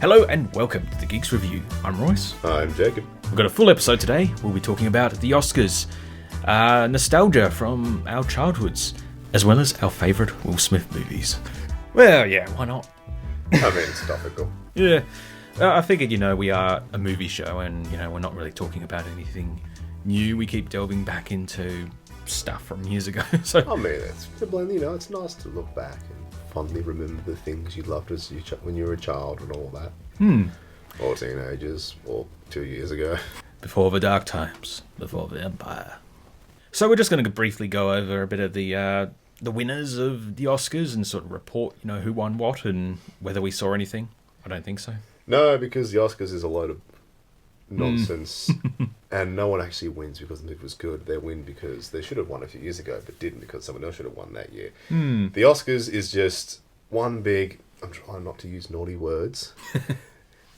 Hello and welcome to the Geeks Review. I'm Royce. I'm Jacob. We've got a full episode today. We'll be talking about the Oscars, nostalgia from our childhoods, as well as our favourite Will Smith movies. Well, yeah, why not? I mean, it's topical. Yeah. I figured, we are a movie show and, we're not really talking about anything new. We keep delving back into stuff from years ago. So I mean, it's nice to look back and fondly remember the things you loved as when you were a child and all that. Or teenagers, or 2 years ago. Before the dark times, before the Empire. So we're just going to briefly go over a bit of the winners of the Oscars and sort of report, who won what and whether we saw anything. I don't think so. No, because the Oscars is a load of nonsense, and no one actually wins because the movie was good. They win because they should have won a few years ago, but didn't because someone else should have won that year. The Oscars is just one big... I'm trying not to use naughty words.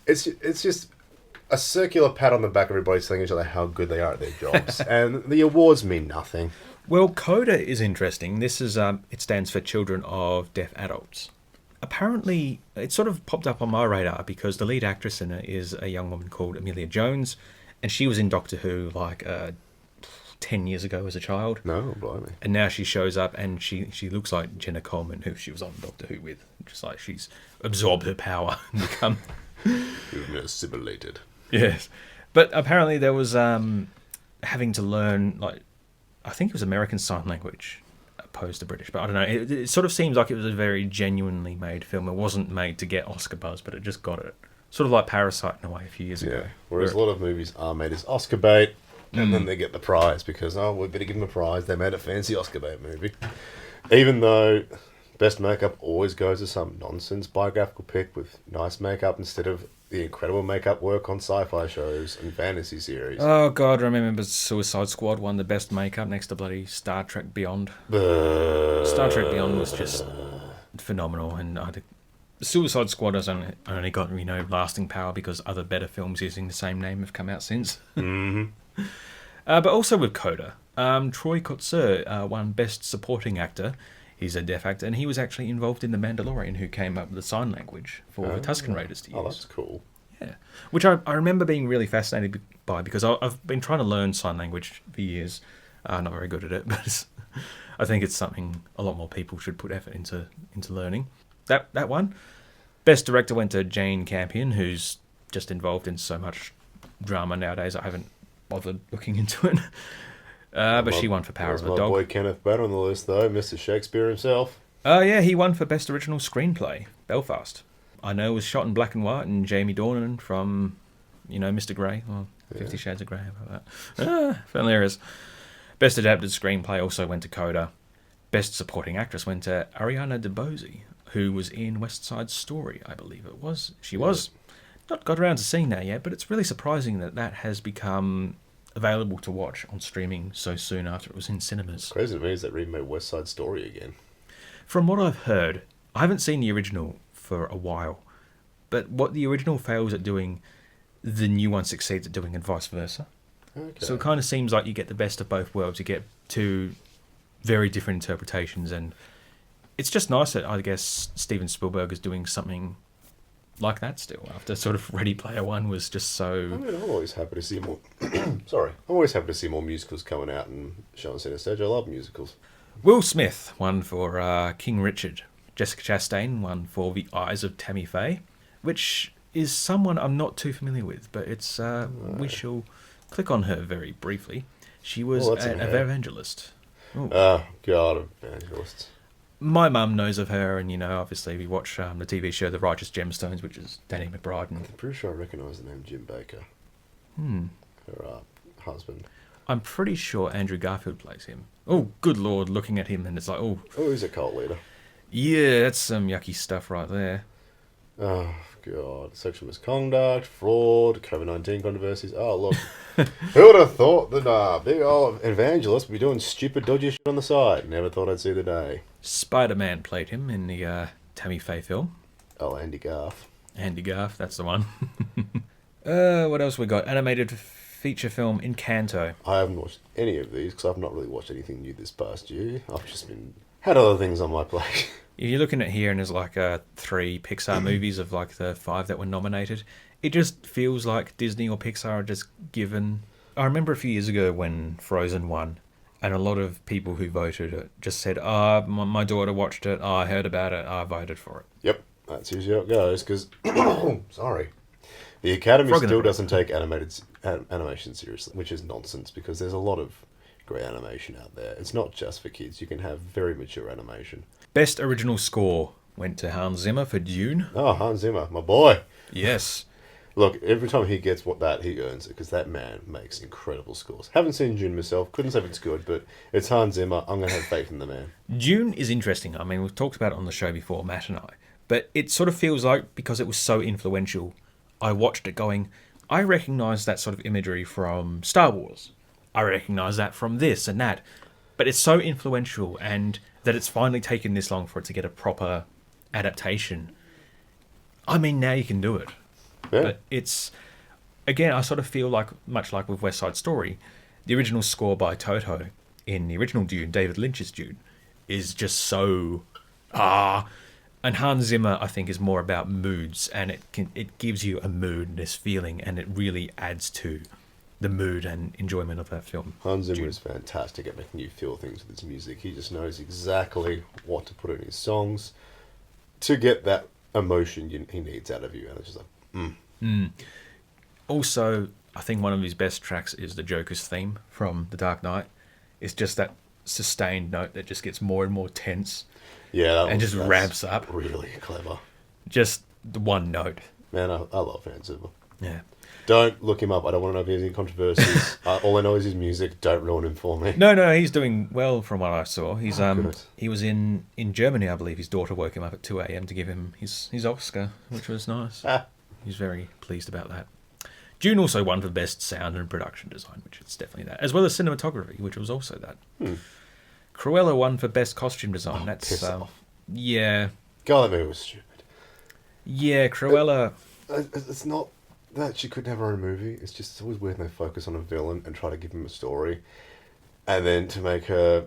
It's just a circular pat on the back of everybody telling each other how good they are at their jobs, and the awards mean nothing. Well, CODA is interesting. This is it stands for Children of Deaf Adults. Apparently, it sort of popped up on my radar because the lead actress in it is a young woman called Amelia Jones, and she was in Doctor Who 10 years ago as a child. No, blimey. And now she shows up and she looks like Jenna Coleman, who she was on Doctor Who with. Just like she's absorbed her power and become... You've been assimilated. Yes. But apparently there was having to learn, I think it was American Sign Language opposed to British, but I don't know. It sort of seems like it was a very genuinely made film. It wasn't made to get Oscar buzz, but it just got it. Sort of like Parasite in a way a few years ago. Yeah, whereas a lot of movies are made as Oscar bait, and then they get the prize because, we better give them a prize. They made a fancy Oscar bait movie. Even though best makeup always goes to some nonsense biographical pick with nice makeup instead of the incredible makeup work on sci-fi shows and fantasy series. Oh, God, remember Suicide Squad won the best makeup next to bloody Star Trek Beyond. Star Trek Beyond was just phenomenal, and Suicide Squad has only got, lasting power because other better films using the same name have come out since. But also with CODA, Troy Kotsur won Best Supporting Actor. He's a deaf actor, and he was actually involved in The Mandalorian, who came up with the sign language for the Tusken Raiders to use. Oh, that's cool. Yeah, which I remember being really fascinated by because I've been trying to learn sign language for years. Not very good at it, but I think it's something a lot more people should put effort into learning. That one. Best Director went to Jane Campion, who's just involved in so much drama nowadays. I haven't bothered looking into it. But she won for Power of the Dog. My boy Kenneth Branagh on the list, though, Mr. Shakespeare himself. Yeah, he won for Best Original Screenplay, Belfast. I know it was shot in black and white, and Jamie Dornan from, Mr. Grey, or 50 Shades of Grey, how about that? Hilarious. Best Adapted Screenplay also went to CODA. Best Supporting Actress went to Ariana DeBose, who was in West Side Story, I believe it was. She was. Not got around to seeing that yet, but it's really surprising that has become available to watch on streaming so soon after it was in cinemas. Crazy to me is that remade West Side Story again. From what I've heard, I haven't seen the original for a while, but what the original fails at doing, the new one succeeds at doing, and vice versa. Okay. So it kind of seems like you get the best of both worlds. You get two very different interpretations, and it's just nice that, I guess, Steven Spielberg is doing something like that still, after sort of Ready Player One was just so... I'm always happy to see more... Sorry. I'm always happy to see more musicals coming out and showing center stage. I love musicals. Will Smith won for King Richard. Jessica Chastain won for The Eyes of Tammy Faye, which is someone I'm not too familiar with, but it's we shall click on her very briefly. She was an evangelist. Oh, God, evangelists. My mum knows of her, and, obviously we watch the TV show The Righteous Gemstones, which is Danny McBride. And... I'm pretty sure I recognise the name Jim Baker. Her husband. I'm pretty sure Andrew Garfield plays him. Oh, good Lord, looking at him, and it's like, oh... Oh, he's a cult leader. Yeah, that's some yucky stuff right there. Oh, God. Sexual misconduct, fraud, COVID-19 controversies. Oh, look. Who would have thought that big old evangelist would be doing stupid, dodgy shit on the side? Never thought I'd see the day. Spider-Man played him in the Tammy Faye film. Oh, Andy Garth. Andy Garth, that's the one. What else we got? Animated feature film Encanto. I haven't watched any of these because I've not really watched anything new this past year. I've just had other things on my plate. if you're looking at here and there's like 3 Pixar movies of like the 5 that were nominated, it just feels like Disney or Pixar are just given. I remember a few years ago when Frozen won, and a lot of people who voted it just said, my daughter watched it, I heard about it, I voted for it. Yep, that's usually how it goes, because, sorry, the Academy still doesn't take animation seriously, which is nonsense, because there's a lot of great animation out there. It's not just for kids, you can have very mature animation. Best original score went to Hans Zimmer for Dune. Oh, Hans Zimmer, my boy. Yes. Look, every time he gets he earns it, because that man makes incredible scores. Haven't seen Dune myself, couldn't say if it's good, but it's Hans Zimmer. I'm going to have faith in the man. Dune is interesting. I mean, we've talked about it on the show before, Matt and I, but it sort of feels like, because it was so influential, I watched it going, I recognise that sort of imagery from Star Wars. I recognise that from this and that. But it's so influential, and that it's finally taken this long for it to get a proper adaptation. I mean, now you can do it. Yeah. But it's, again, I sort of feel like, much like with West Side Story, the original score by Toto in the original Dune, David Lynch's Dune, is just so... And Hans Zimmer, I think, is more about moods, and it gives you a mood, this feeling, and it really adds to the mood and enjoyment of that film. Hans Zimmer is fantastic at making you feel things with his music. He just knows exactly what to put in his songs to get that emotion he needs out of you, and it's just like... Also, I think one of his best tracks is the Joker's theme from The Dark Knight. It's just that sustained note that just gets more and more tense. Yeah, and just ramps up. Really clever. Just the one note. Man, I love Hans Zimmer. Yeah. Don't look him up. I don't want to know if he has any controversies. All I know is his music. Don't ruin him for me. No, he's doing well from what I saw. He's he was in Germany, I believe. His daughter woke him up at 2 a.m. to give him his Oscar, which was nice. He's very pleased about that. Dune also won for best sound and production design, which is definitely that, as well as cinematography, which was also that. Cruella won for best costume design. That's piss off. Yeah. God, that movie was stupid. Yeah, Cruella. It's not that she couldn't have her own movie. It's just, it's always weird when they focus on a villain and try to give him a story, and then to make her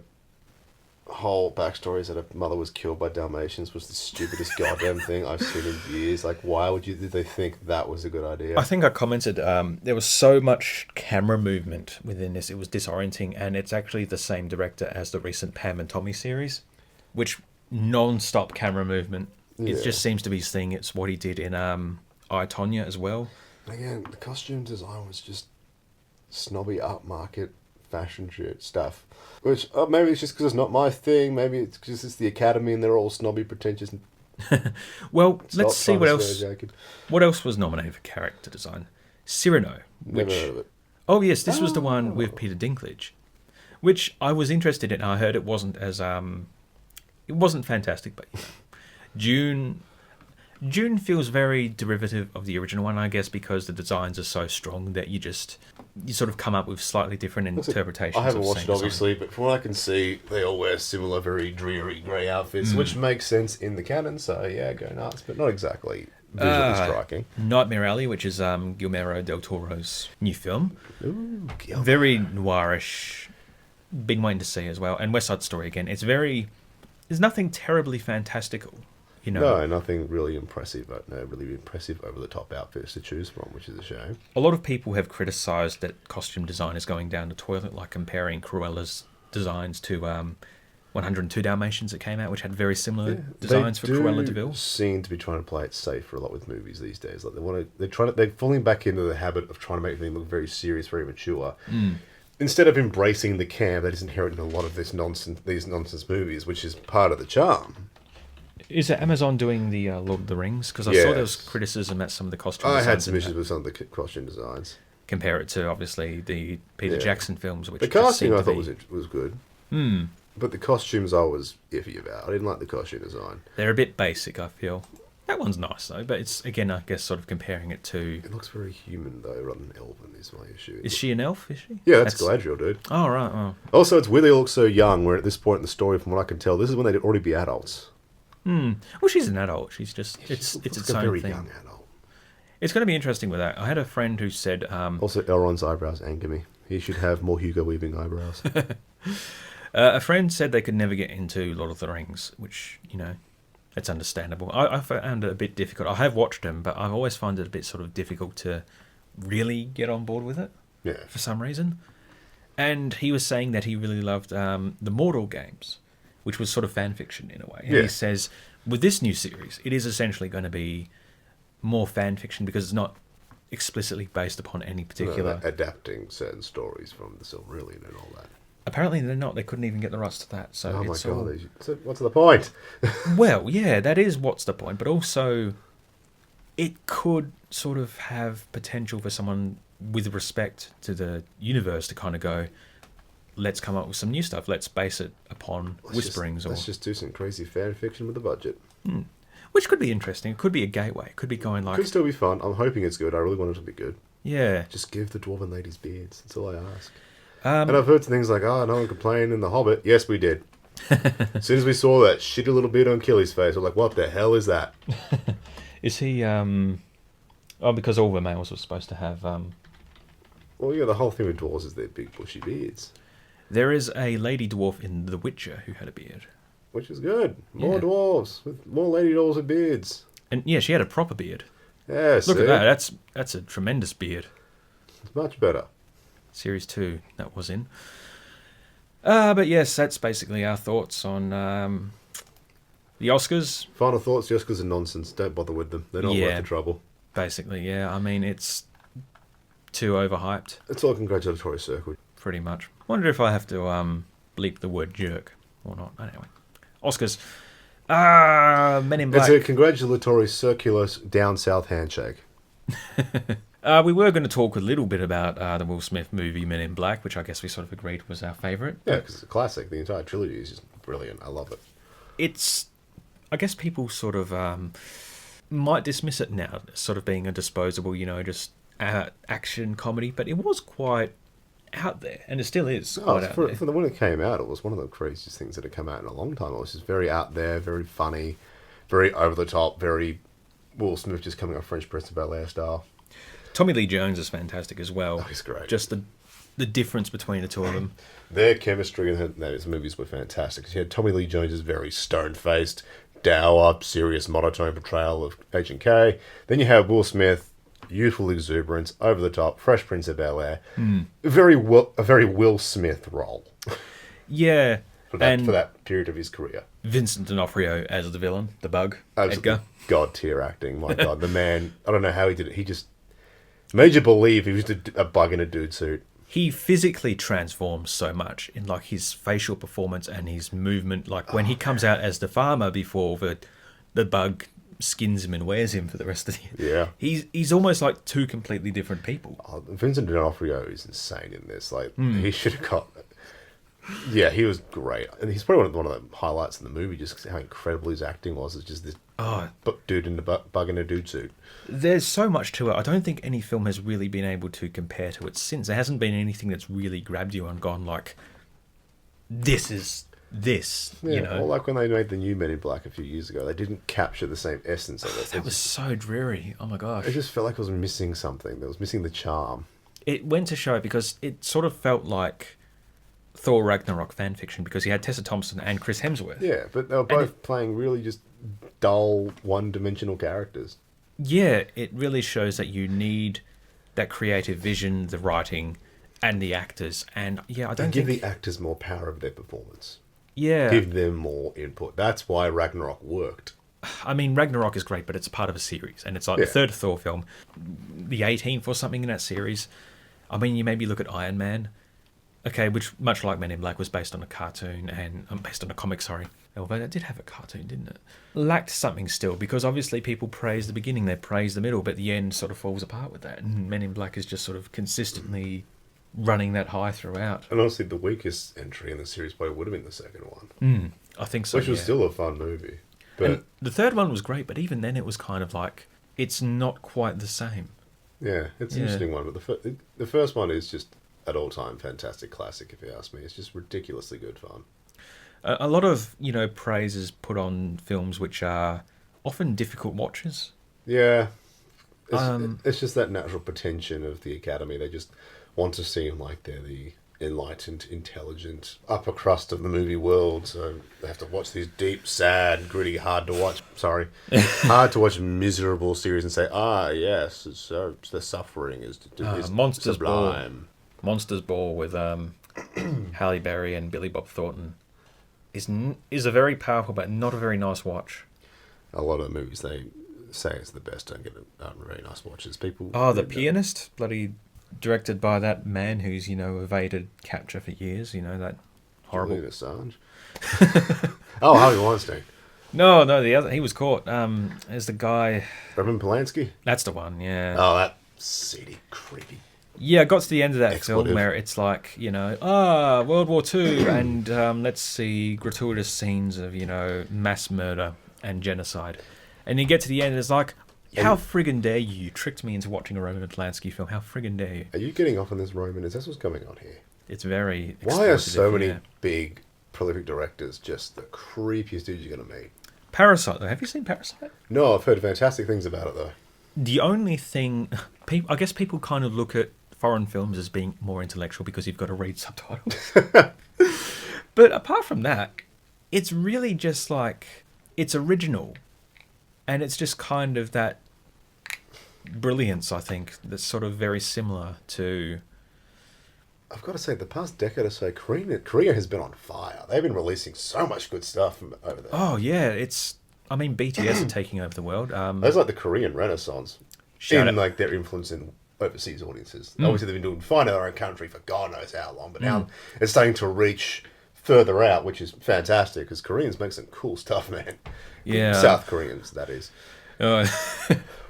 whole backstory is that her mother was killed by Dalmatians was the stupidest goddamn thing I've seen in years. Like, why did they think that was a good idea? I think I commented there was so much camera movement within this, it was disorienting, and it's actually the same director as the recent Pam and Tommy series, which non-stop camera movement. Yeah. It just seems to be his thing. It's what he did in I, Tonya as well. Again, the costume design was just snobby upmarket fashion shit stuff. Which, maybe it's just because it's not my thing. Maybe it's because it's the Academy and they're all snobby, pretentious. Well, let's see what else. What else was nominated for character design? Cyrano. Never heard of it. Oh yes, this was the one with Peter Dinklage, which I was interested in. I heard it wasn't as it wasn't fantastic, but June feels very derivative of the original one, I guess, because the designs are so strong that you sort of come up with slightly different interpretations. I haven't of watched it, obviously, but from what I can see, they all wear similar, very dreary grey outfits, which makes sense in the canon, so yeah, go nuts, but not exactly visually striking. Nightmare Alley, which is Guillermo del Toro's new film. Ooh, very noirish. Been waiting to see as well. And West Side Story again. There's nothing terribly fantastical. You know, no, nothing really impressive, but no really impressive over-the-top outfits to choose from, which is a shame. A lot of people have criticised that costume design is going down the toilet, like comparing Cruella's designs to 102 Dalmatians that came out, which had very similar designs for Cruella de Vil. They seem to be trying to play it safe for a lot with movies these days. Like they're falling back into the habit of trying to make everything look very serious, very mature. Instead of embracing the camp that is inherent in a lot of these nonsense movies, which is part of the charm. Is it Amazon doing the Lord of the Rings? Because I saw there was criticism at some of the costume designs. I had some issues with some of the costume designs. Compare it to, obviously, the Peter Jackson films. Which the casting I thought was good. But the costumes I was iffy about. I didn't like the costume design. They're a bit basic, I feel. That one's nice, though. But it's, again, I guess, sort of comparing it to... It looks very human, though, rather than elven is my issue. Is she an elf, is she? Yeah, that's Galadriel, dude. Oh, right. Oh. Also, it's weird they look so young, where at this point in the story, from what I can tell, this is when they'd already be adults. Well, she's an adult. She's just... It's its own very thing. Young adult. It's going to be interesting with that. I had a friend who said... Also, Elrond's eyebrows anger me. He should have more Hugo Weaving eyebrows. A friend said they could never get into Lord of the Rings, which, you know, It's understandable. I found it a bit difficult. I have watched them, but I've always found it a bit sort of difficult to really get on board with it. Yeah. For some reason. And he was saying that he really loved the Mortal games, which was sort of fan fiction in a way. And he says, with this new series, it is essentially going to be more fan fiction because it's not explicitly based upon any particular... adapting certain stories from the Silmarillion and all that. Apparently they're not. They couldn't even get the rights to that. So oh my it's god, all... so what's the point? Well, yeah, that is what's the point. But also, it could sort of have potential for someone with respect to the universe to kind of go, let's come up with some new stuff. Let's base it upon whisperings. Let's just do some crazy fan fiction with a budget. Which could be interesting. It could be a gateway. It could be going like... Could still be fun. I'm hoping it's good. I really want it to be good. Yeah. Just give the dwarven ladies beards. That's all I ask. And I've heard things like, no one complained in The Hobbit. Yes, we did. As soon as we saw that shitty little beard on Killy's face, we're like, what the hell is that? Is he... Oh, because all the males were supposed to have... Well, yeah, the whole thing with dwarves is their big bushy beards. There is a lady dwarf in The Witcher who had a beard. Which is good. More dwarves. With more lady dwarves with beards. And yeah, she had a proper beard. Yeah, Look at that. That's a tremendous beard. It's much better. Series 2 that was in. But yes, that's basically our thoughts on the Oscars. Final thoughts, the Oscars are nonsense. Don't bother with them. They're not worth the trouble. Basically, yeah. I mean, it's too overhyped. It's all a congratulatory circle. Pretty much. Wonder if I have to bleep the word jerk or not. Anyway. Oscars. Men in Black. It's a congratulatory circular down south handshake. We were going to talk a little bit about the Will Smith movie Men in Black, which I guess we sort of agreed was our favourite. Yeah, because it's a classic. The entire trilogy is just brilliant. I love it. I guess people sort of might dismiss it now, sort of being a disposable, just action comedy, but it was quite out there, and it still is quite out there. For when it came out, it was one of the craziest things that had come out in a long time. It was just very out there, very funny, very over the top, very Will Smith just coming up French Prince of Bel-Air style. Tommy Lee Jones is fantastic as well. Oh, he's great. Just the difference between the two of them. Their chemistry in those movies were fantastic. You had Tommy Lee Jones' very stone-faced, dour, serious, monotone portrayal of Agent K. Then you have Will Smith, youthful exuberance, over the top, Fresh Prince of Bel-Air. A very Will Smith role. Yeah. For that period of his career. Vincent D'Onofrio as the villain, the bug, absolutely. Edgar. God-tier acting. My God, the man, I don't know how he did it. He just made you believe he was a bug in a dude suit. He physically transforms so much in like his facial performance and his movement. Like when he comes out as the farmer before the bug skins him and wears him for the rest of the year. Yeah. He's almost like two completely different people. Vincent D'Onofrio is insane in this. Like he should have got... Yeah, he was great. And he's probably one of the highlights in the movie, just how incredible his acting was. It's just this dude in the bug in a dude suit. There's so much to it. I don't think any film has really been able to compare to it since. There hasn't been anything that's really grabbed you and gone like, this is this, Well, like when they made the new Men in Black a few years ago, they didn't capture the same essence of it. That was so dreary. Oh my gosh. It just felt like it was missing something. It was missing the charm. It went to show because it sort of felt like Thor Ragnarok fanfiction because he had Tessa Thompson and Chris Hemsworth. Yeah, but they were both playing really just dull, one-dimensional characters. Yeah, it really shows that you need that creative vision, the writing, and the actors. And yeah, I don't give the actors more power of their performance. Yeah. Give them more input. That's why Ragnarok worked. I mean, Ragnarok is great, but it's part of a series. And it's like the third Thor film, the 18th or something in that series. I mean, you maybe look at Iron Man. Okay, which, much like Men in Black, was based on a cartoon and based on a comic, sorry. Although it did have a cartoon, didn't it? Lacked something still, because obviously people praise the beginning, they praise the middle, but the end sort of falls apart with that. And Men in Black is just sort of consistently running that high throughout. And honestly, the weakest entry in the series probably would have been the second one. I think so, which was still a fun movie. But and the third one was great, but even then it was kind of like, it's not quite the same. Yeah, it's an interesting one, but the first one is just at all time fantastic classic, if you ask me. It's just ridiculously good fun. A lot of praise is put on films which are often difficult watches. Yeah, it's just that natural pretension of the Academy. They just want to seem like they're the enlightened, intelligent upper crust of the movie world, so they have to watch these deep, sad, gritty, hard to watch miserable series and say, yes, the suffering is Monsters sublime. Monsters Ball with Halle Berry and Billy Bob Thornton is a very powerful but not a very nice watch. A lot of the movies they say it's the best don't get very nice watches. People. The Pianist, bloody directed by that man who's evaded capture for years. That horrible. Julian Assange. Harvey Weinstein. No, the other. He was caught. There's the guy. Roman Polanski. That's the one. Yeah. Oh, that seedy, creepy. Yeah, I got to the end of that Expletive. film where it's like, World War II, and let's see gratuitous scenes of, mass murder and genocide. And you get to the end and it's like, how friggin' dare you? You tricked me into watching a Roman Polanski film. How friggin' dare you? Are you getting off on this, Roman? Is this what's going on here? It's very Why are so many big, prolific directors just the creepiest dudes you're going to meet? Parasite, though. Have you seen Parasite? No, I've heard fantastic things about it, though. The only thing... I guess people kind of look at foreign films as being more intellectual because you've got to read subtitles. But apart from that, it's really just like... It's original. And it's just kind of that brilliance, I think, that's sort of very similar to... I've got to say, the past decade or so, Korea has been on fire. They've been releasing so much good stuff from over there. Oh, yeah, BTS are taking over the world. It's like the Korean Renaissance. Like their influence in overseas audiences. Obviously, they've been doing fine in their own country for God knows how long, but now it's starting to reach further out, which is fantastic, because Koreans make some cool stuff, man. Yeah. South Koreans, that is.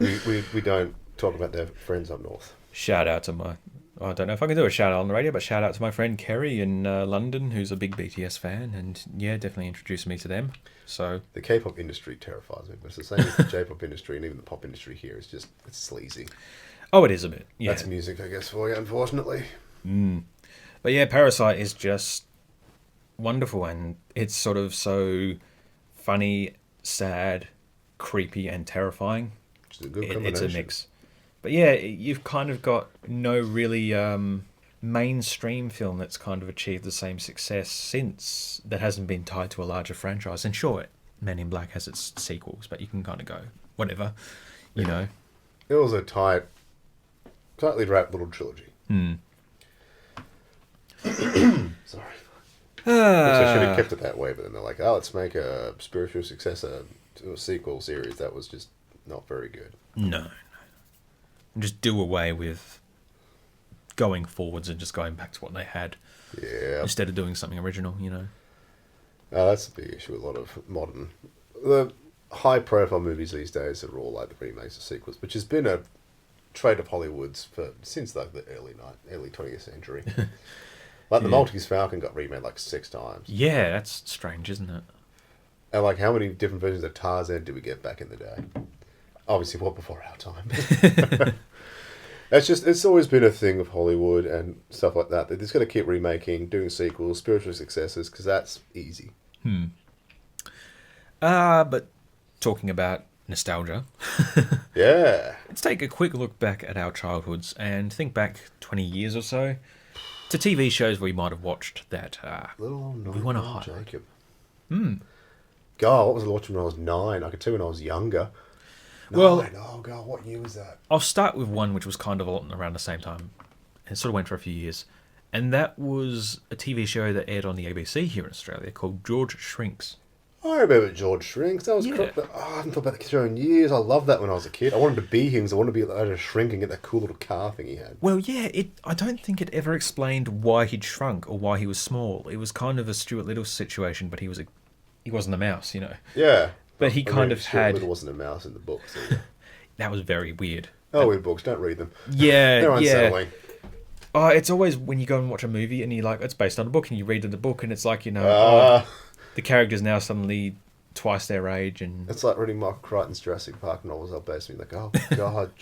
We don't talk about their friends up north. Shout out to I don't know if I can do a shout out on the radio, but shout out to my friend Kerry in London, who's a big BTS fan, and definitely introduced me to them. So the K-pop industry terrifies me, but it's the same as the J-pop industry, and even the pop industry here is just, it's sleazy. Oh, it is a bit. Yeah. That's music, I guess, for you, unfortunately. But yeah, Parasite is just wonderful, and it's sort of so funny, sad, creepy, and terrifying. Which is a good combination. It's a mix. But yeah, you've kind of got no really mainstream film that's kind of achieved the same success since that hasn't been tied to a larger franchise. And sure, Men in Black has its sequels, but you can kind of go, whatever, you know. It was a tightly wrapped little trilogy. Sorry. I should have kept it that way, but then they're like, let's make a spiritual successor to a sequel series. That was just not very good. No. Just do away with going forwards and just going back to what they had. Yeah. Instead of doing something original, That's the big issue with a lot of modern... The high-profile movies these days are all like the remakes or sequels, which has been a trait of Hollywood's since like the early 20th century. Like the Maltese Falcon got remade like 6 times. Yeah, that's strange, isn't it? And like how many different versions of Tarzan did we get back in the day? Obviously, well before our time. It's always been a thing of Hollywood and stuff like that. They're just going to keep remaking, doing sequels, spiritual successors, because that's easy. But talking about nostalgia. Yeah. Let's take a quick look back at our childhoods and think back 20 years or so to TV shows we might have watched that Little we want to highlight. Jacob. God, what was I watching when I was 9? I could tell when I was younger. Well, oh God, what year was that? I'll start with one which was kind of around the same time. It sort of went for a few years. And that was a TV show that aired on the ABC here in Australia called George Shrinks. I remember George Shrinks. That was I haven't thought about the show in years. I loved that when I was a kid. I wanted to be him, so I wanted to be able to shrink and get that cool little car thing he had. Well, yeah, I don't think it ever explained why he'd shrunk or why he was small. It was kind of a Stuart Little situation, but he wasn't a mouse, Yeah. But he kind of Stuart had... Little wasn't a mouse in the book, so yeah. That was very weird. Weird books. Don't read them. Yeah, They're unsettling. It's always when you go and watch a movie and you're like, it's based on a book, and you read the book and it's like, the character's now suddenly twice their age. And it's like reading Michael Crichton's Jurassic Park novels. I'll basically like, oh God,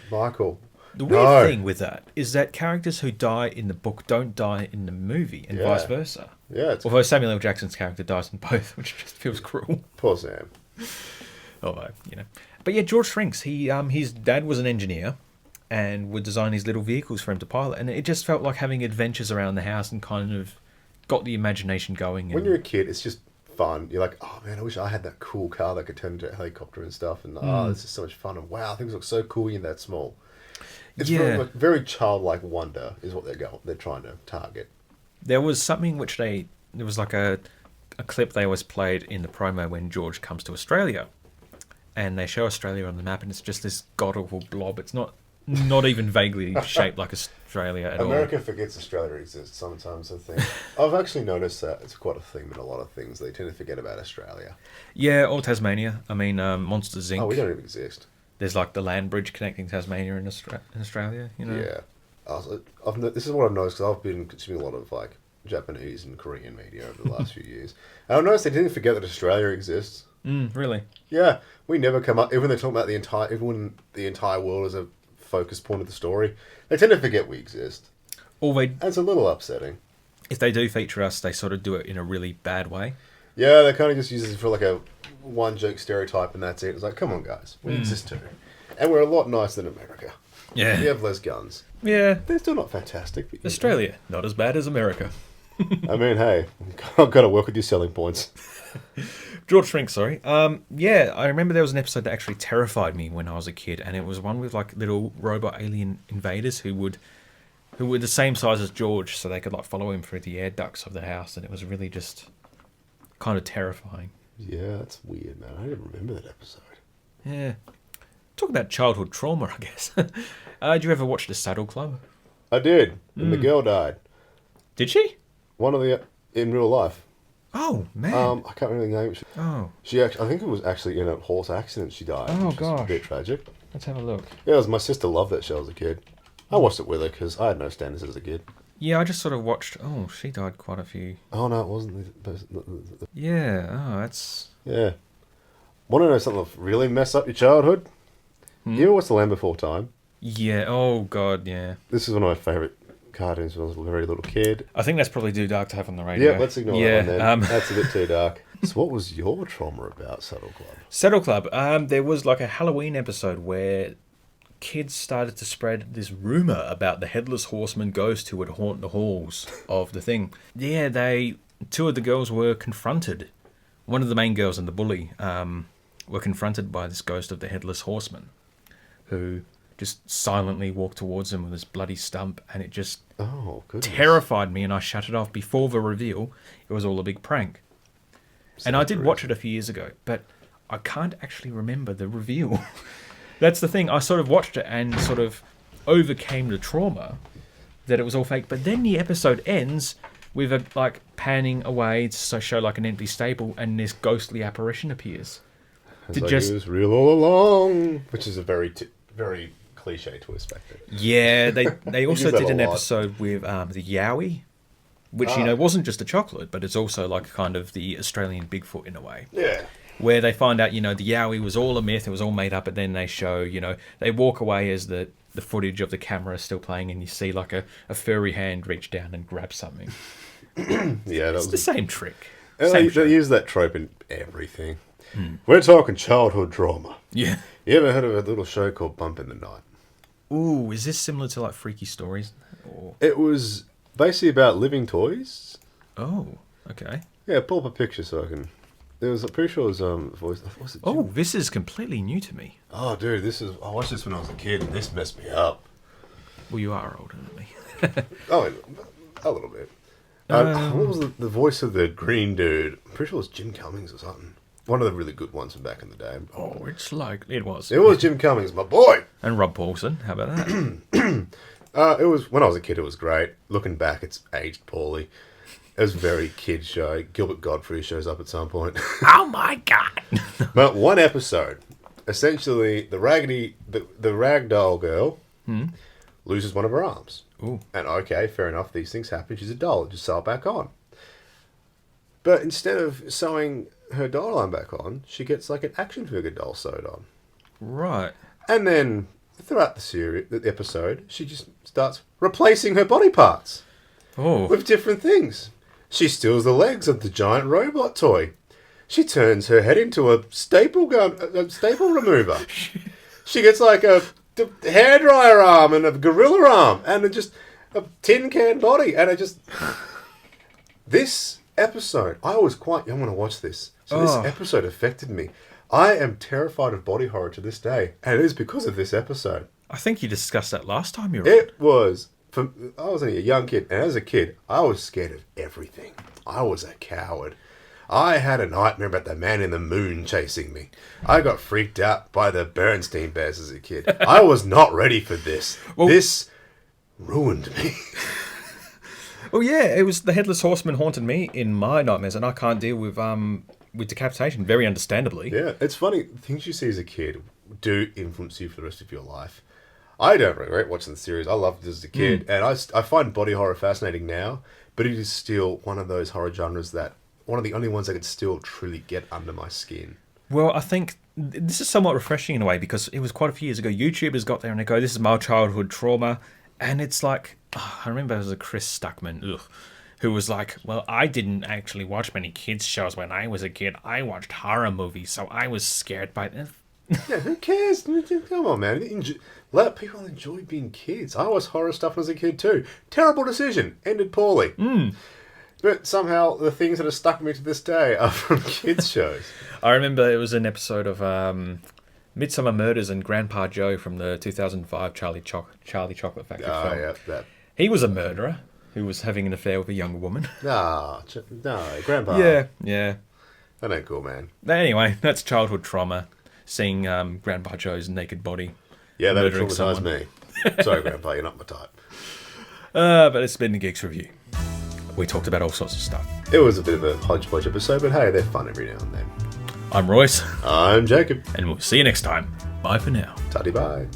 Michael. The weird thing with that is that characters who die in the book don't die in the movie, and vice versa. Yeah. Although Samuel L. Jackson's character dies in both, which just feels cruel. Poor Sam. Although, But yeah, George Shrinks, his dad was an engineer, and would design these little vehicles for him to pilot. And it just felt like having adventures around the house and kind of got the imagination going. When you're a kid, it's just fun. You're like, oh man, I wish I had that cool car that could turn into a helicopter and stuff. And this is so much fun. And wow, things look so cool when you're that small. It's very childlike wonder is what they're trying to target. There was something there was like a clip they always played in the promo when George comes to Australia, and they show Australia on the map, and it's just this god-awful blob. It's not even vaguely shaped like Australia at all. America forgets Australia exists sometimes, I think. I've actually noticed that it's quite a theme in a lot of things. They tend to forget about Australia. Yeah, or Tasmania. I mean, Monsters Inc. Oh, we don't even exist. There's like the land bridge connecting Tasmania and Australia, you know? Yeah. This is what I've noticed, because I've been consuming a lot of like Japanese and Korean media over the last few years. And I've noticed they didn't forget that Australia exists. Really? Yeah. We never come up, even when they're talking about even the entire world as a focus point of the story, they tend to forget we exist. It's a little upsetting. If they do feature us, they sort of do it in a really bad way. Yeah, they kind of just use it for like a one joke stereotype and that's it. It's like, come on guys, we exist too. And we're a lot nicer than America. Yeah. We have less guns. Yeah. They're still not fantastic. But Australia, not as bad as America. I mean, hey, I've got to work with your selling points. George Shrink, sorry. Yeah, I remember there was an episode that actually terrified me when I was a kid, and it was one with like little robot alien invaders who were the same size as George, so they could like follow him through the air ducts of the house, and it was really just kind of terrifying. Yeah, that's weird, man. I didn't remember that episode. Yeah. Talk about childhood trauma, I guess. Did you ever watch The Saddle Club? I did, and the girl died. Did she? One of the in real life. Oh man. I can't remember the name. She actually, I think it was actually in a horse accident. She died. Oh gosh, a bit tragic. Let's have a look. Yeah, my sister loved that show as a kid. I watched it with her because I had no standards as a kid. Yeah, I just sort of watched. Oh, she died quite a few. Oh no, it wasn't. Yeah. Oh, that's. Yeah. Want to know something that really mess up your childhood? You ever watch The Land Before Time? Yeah. Oh god. Yeah. This is one of my favourite cartoons when I was a very little kid. I think that's probably too dark to have on the radio. Yeah, let's ignore that one then. That's a bit too dark. So what was your trauma about Saddle Club? Saddle Club. There was like a Halloween episode where kids started to spread this rumour about the Headless Horseman ghost who would haunt the halls of the thing. Yeah, two of the girls were confronted. One of the main girls and the bully were confronted by this ghost of the Headless Horseman, who just silently walked towards them with this bloody stump, and it just terrified me, and I shut it off before the reveal. It was all a big prank. And I did watch it a few years ago, but I can't actually remember the reveal. That's the thing. I sort of watched it and sort of overcame the trauma that it was all fake. But then the episode ends with a like panning away to show like an empty stable, and this ghostly apparition appears. It's like it was real all along, which is a very cliche twist back then. Yeah, they also did an episode with the Yowie, which wasn't just a chocolate, but it's also like kind of the Australian Bigfoot in a way. Yeah. Where they find out, the Yowie was all a myth, it was all made up, but then they show, they walk away as the footage of the camera is still playing, and you see like a furry hand reach down and grab something. Yeah, it's the same trick. They use that trope in everything. We're talking childhood trauma. Yeah. You ever heard of a little show called Bump in the Night? Ooh, is this similar to like Freaky Stories? Or... It was basically about living toys. Oh, okay. Yeah, pull up a picture so I can... I'm pretty sure it was voice. Was it Jim? Oh, this is completely new to me. Oh, dude, I watched this when I was a kid, and this messed me up. Well, you are older than me. Oh, a little bit. What was the voice of the green dude? I'm pretty sure it was Jim Cummings or something. One of the really good ones from back in the day. Oh, it's like it was. It was Jim Cummings, my boy. And Rob Paulson. How about that? It was when I was a kid. It was great. Looking back, it's aged poorly. It was a very kid show. Gilbert Godfrey shows up at some point. Oh my god! But one episode, essentially, the ragdoll girl loses one of her arms. Ooh. And okay, fair enough. These things happen. She's a doll. Just sew it back on. But instead of sewing her doll arm back on, she gets like an action figure doll sewed on. Right. And then throughout the episode, she just starts replacing her body parts with different things. She steals the legs of the giant robot toy. She turns her head into a staple remover. She gets like a a hairdryer arm and a gorilla arm and just a tin can body. And this episode, I was quite young when I watched this. So this episode affected me. I am terrified of body horror to this day. And it is because of this episode. I think you discussed that last time you were It was... I was only a young kid, and as a kid, I was scared of everything. I was a coward. I had a nightmare about the man in the moon chasing me. I got freaked out by the Bernstein Bears as a kid. I was not ready for this. Well, this ruined me. Well, yeah, it was the Headless Horseman haunted me in my nightmares, and I can't deal with decapitation, very understandably. Yeah, it's funny. Things you see as a kid do influence you for the rest of your life. I don't regret watching the series. I loved it as a kid, and I find body horror fascinating now, but it is still one of those horror genres that, one of the only ones that could still truly get under my skin. Well, I think this is somewhat refreshing in a way, because it was quite a few years ago. YouTubers got there and they go, this is my childhood trauma, and it's like, I remember there was a Chris Stuckman, who was like, well, I didn't actually watch many kids' shows when I was a kid. I watched horror movies, so I was scared by them. Yeah, who cares? Come on, man. Let people enjoy being kids. I watched horror stuff as a kid too. Terrible decision. Ended poorly. But somehow the things that have stuck me to this day are from kids' shows. I remember it was an episode of Midsummer Murders and Grandpa Joe from the 2005 Charlie Chocolate Factory film. Yeah, that. He was a murderer who was having an affair with a younger woman. No, Grandpa. Yeah. That ain't cool, man. Anyway, that's childhood trauma. Seeing Grandpa Joe's naked body. Yeah, that traumatized me. Sorry, Grandpa, you're not my type. But it's been the Geeks Review. We talked about all sorts of stuff. It was a bit of a hodgepodge episode, but hey, they're fun every now and then. I'm Royce. I'm Jacob. And we'll see you next time. Bye for now. Tutty bye.